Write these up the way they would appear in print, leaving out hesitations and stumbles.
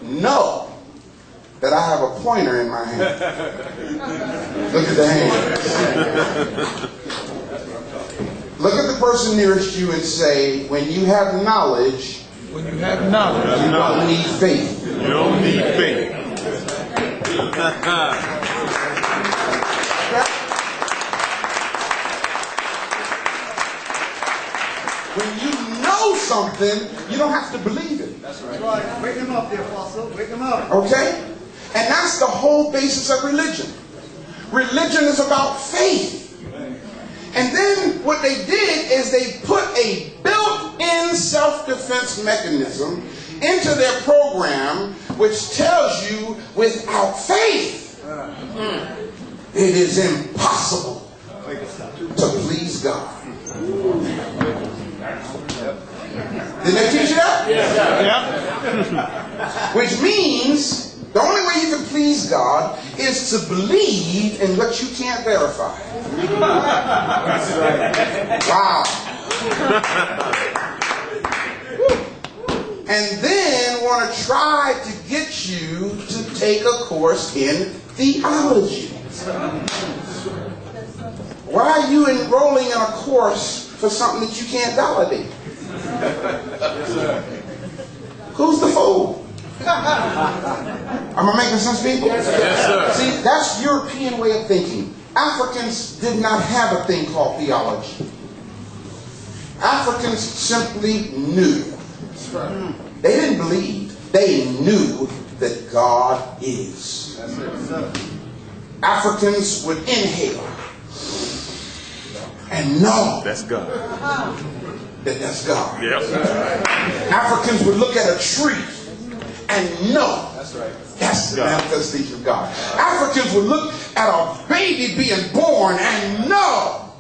know that I have a pointer in my hand. Look at the hand. Look at the person nearest you and say, when you have knowledge, when you have knowledge, you don't need faith. You don't need faith. When you know something, you don't have to believe it. That's right. Wake him up there, Apostle. Wake him up. Okay? And that's the whole basis of religion. Religion is about faith. And then what they did is they put a built-in self-defense mechanism into their program which tells you without faith it is impossible to please God. Did they teach you that? Yeah. Which means the only way you can please God is to believe in what you can't verify. Wow. And then want to try to get you to take a course in theology. Why are you enrolling in a course for something that you can't validate? Who's the fool? Am I making sense, people? Yes, sir. See, that's European way of thinking. Africans did not have a thing called theology. Africans simply knew. They didn't believe. They knew that God is. Africans would inhale and know That's God. that that's God. Yep. Africans would look at a tree and know that's the God. manifestation of God. Africans would look at a baby being born and know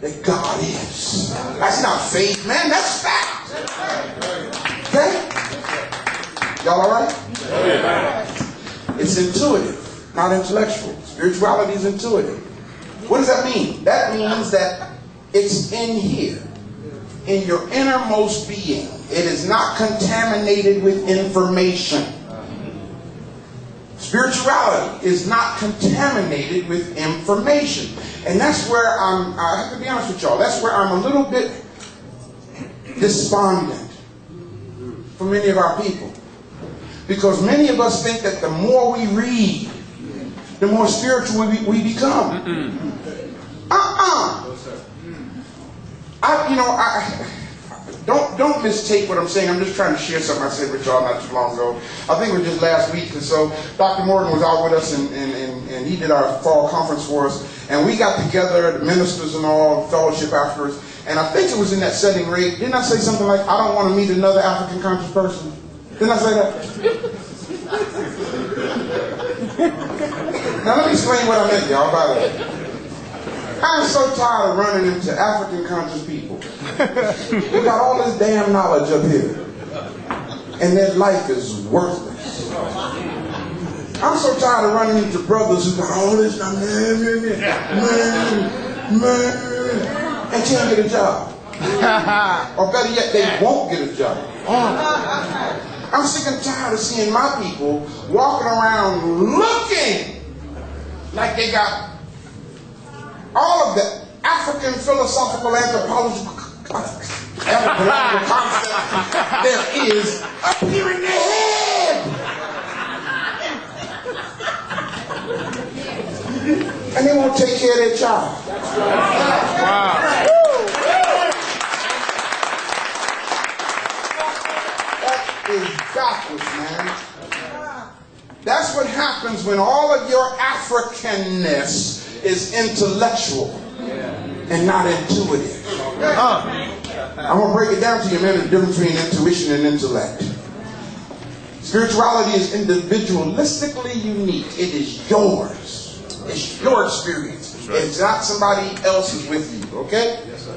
that God is. That's not faith, man. That's fact. Okay? Y'all all right? It's intuitive, not intellectual. Spirituality is intuitive. What does that mean? That means that it's in here, in your innermost being. It is not contaminated with information. Spirituality is not contaminated with information. And that's where I have to be honest with y'all, that's where I'm a little bit despondent for many of our people. Because many of us think that the more we read, the more spiritual we become. Don't mistake what I'm saying. I'm just trying to share something I said with y'all not too long ago. I think it was just last week. And so Dr. Morgan was out with us, and he did our fall conference for us. And we got together, the ministers and all, fellowship afterwards. And I think it was in that setting, Ray. Didn't I say something like, I don't want to meet another African conscious person? Didn't I say that? Now let me explain what I meant, y'all, by the way. I'm so tired of running into African conscious people. We got all this damn knowledge up here, and their life is worthless. I'm so tired of running into brothers who got all this man, and can't get a job. Or better yet, they won't get a job. I'm sick and tired of seeing my people walking around looking like they got all of the African philosophical anthropological concept there is up here in their head. And they won't take care of their child. Wow. That is backwards, man. That's what happens when all of your Africanness is intellectual and not intuitive. I'm going to break it down to you, man, the difference between intuition and intellect. Spirituality is individualistically unique. It is yours. It's your experience. It's not somebody else's with you, okay? Yes, sir.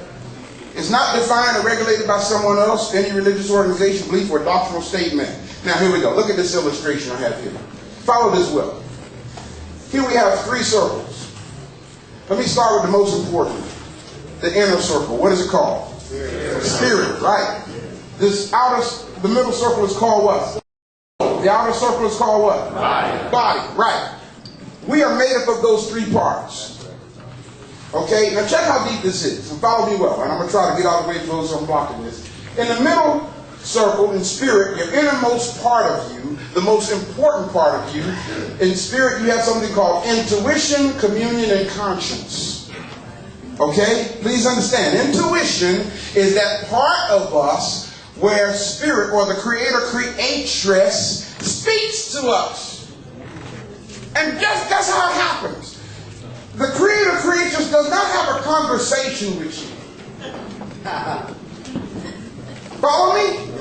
It's not defined or regulated by someone else, any religious organization, belief, or doctrinal statement. Now, here we go. Look at this illustration I have here. Follow this well. Here we have 3 circles. Let me start with the most important. The inner circle. What is it called? Spirit, right? This the middle circle is called what? Soul. The outer circle is called what? Body. Body, right. We are made up of those three parts. Okay, now check how deep this is, and follow me well. And I'm going to try to get out of the way for those who are blocking this. In the middle circle, in spirit, your innermost part of you, the most important part of you, in spirit you have something called intuition, communion, and conscience. Okay? Please understand, intuition is that part of us where spirit or the creator creatress speaks to us. And that's how it happens. The creator creatress does not have a conversation with you. Follow me?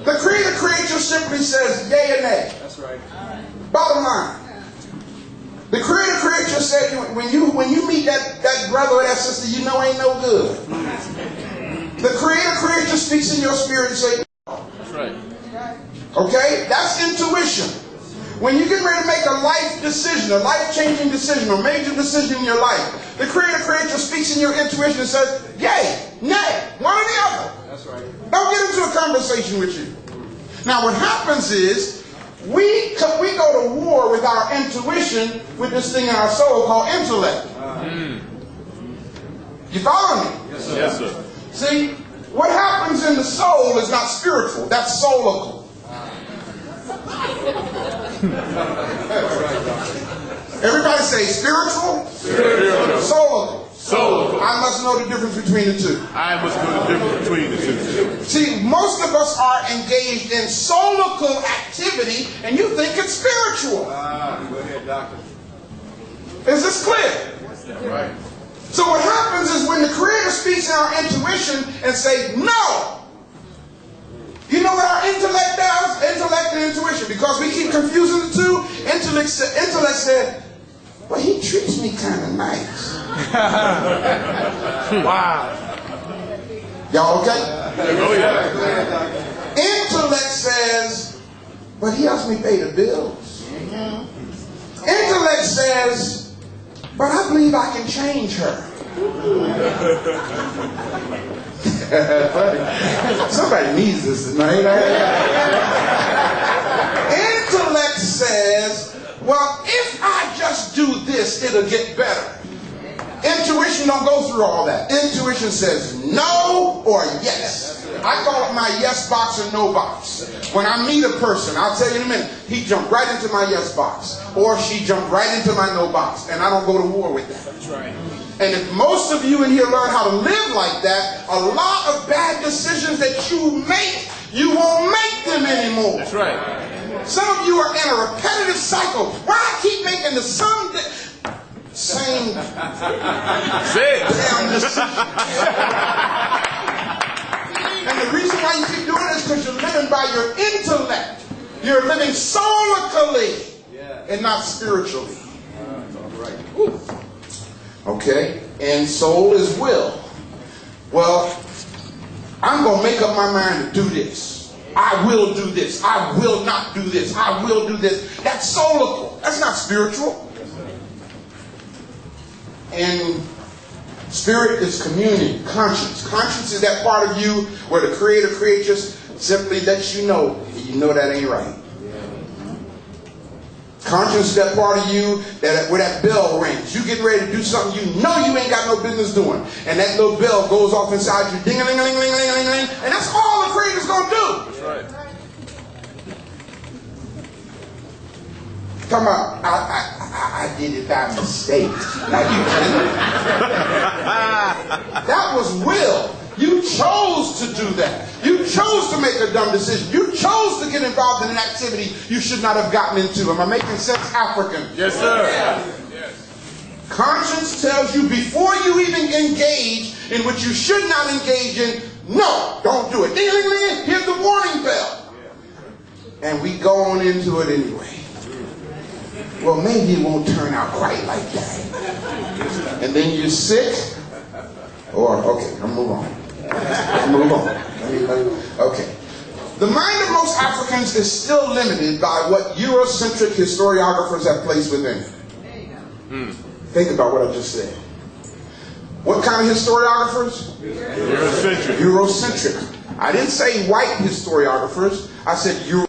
The creator creatress simply says yay and nay. That's right. Bottom line. The creator creatress said when you meet that brother or that sister you know ain't no good. The creator creatress speaks in your spirit and says no. That's right. Okay? That's intuition. When you get ready to make a life decision, a life-changing decision, or major decision in your life, the creator creatress speaks in your intuition and says, yay, nay, one or the other. That's right. Don't get into a conversation with you. Now what happens is, we go to war with our intuition with this thing in our soul called intellect. You follow me? Yes, sir. Yes, sir. See, what happens in the soul is not spiritual. That's soulical. Everybody say spiritual, Spiritual. soulical. Soulical. I must know the difference between the two. I must know the difference between the two. See, most of us are engaged in soulical activity, and you think it's spiritual. Go ahead, doctor. Is this clear? Right. So what happens is when the Creator speaks in our intuition and say, no, you know what our intellect does? Intellect and intuition. Because we keep confusing the two, intellect said, well, he treats me kind of nice. Wow. Y'all okay? Oh, yeah. Intellect says, but he helps me pay the bills. Intellect says, but I believe I can change her. Somebody needs this tonight. Intellect says, well, if I just do this, it'll get better. Intuition don't go through all that. Intuition says no or yes. I call it my yes box or no box. When I meet a person, I'll tell you in a minute, he jumped right into my yes box. Or she jumped right into my no box. And I don't go to war with that. That's right. And if most of you in here learn how to live like that, a lot of bad decisions that you make, you won't make them anymore. That's right. Some of you are in a repetitive cycle. Why I keep making the same Say it. damn decision? And the reason why you keep doing it is because you're living by your intellect. You're living soulically and not spiritually. Right. Okay? And soul is will. Well, I'm going to make up my mind to do this. I will do this. I will not do this. I will do this. That's soulical. That's not spiritual. And spirit is communion, conscience. Conscience is that part of you where the creator creatress simply lets you know that ain't right. Conscience is that part of you that where that bell rings. You get ready to do something you know you ain't got no business doing. And that little bell goes off inside you, ding-a-ling-a-ling-a-ling-a-ling-a-ling, and that's all the creator's going to do. That's right. Come on, I did it by mistake. Now you didn't. That was will. You chose to do that. You chose to make a dumb decision. You chose to get involved in an activity you should not have gotten into. Am I making sense, African? Yes, sir. Yes. Conscience tells you before you even engage in what you should not engage in, no, don't do it. Ding-a-ling-a-ling, here's the warning bell. And we go on into it anyway. Well, maybe it won't turn out quite like that. And then you're sick. Or, okay, I'll move on. Okay. The mind of most Africans is still limited by what Eurocentric historiographers have placed within it. Think about what I just said. What kind of historiographers? Eurocentric. Eurocentric. I didn't say white historiographers. I said Euro.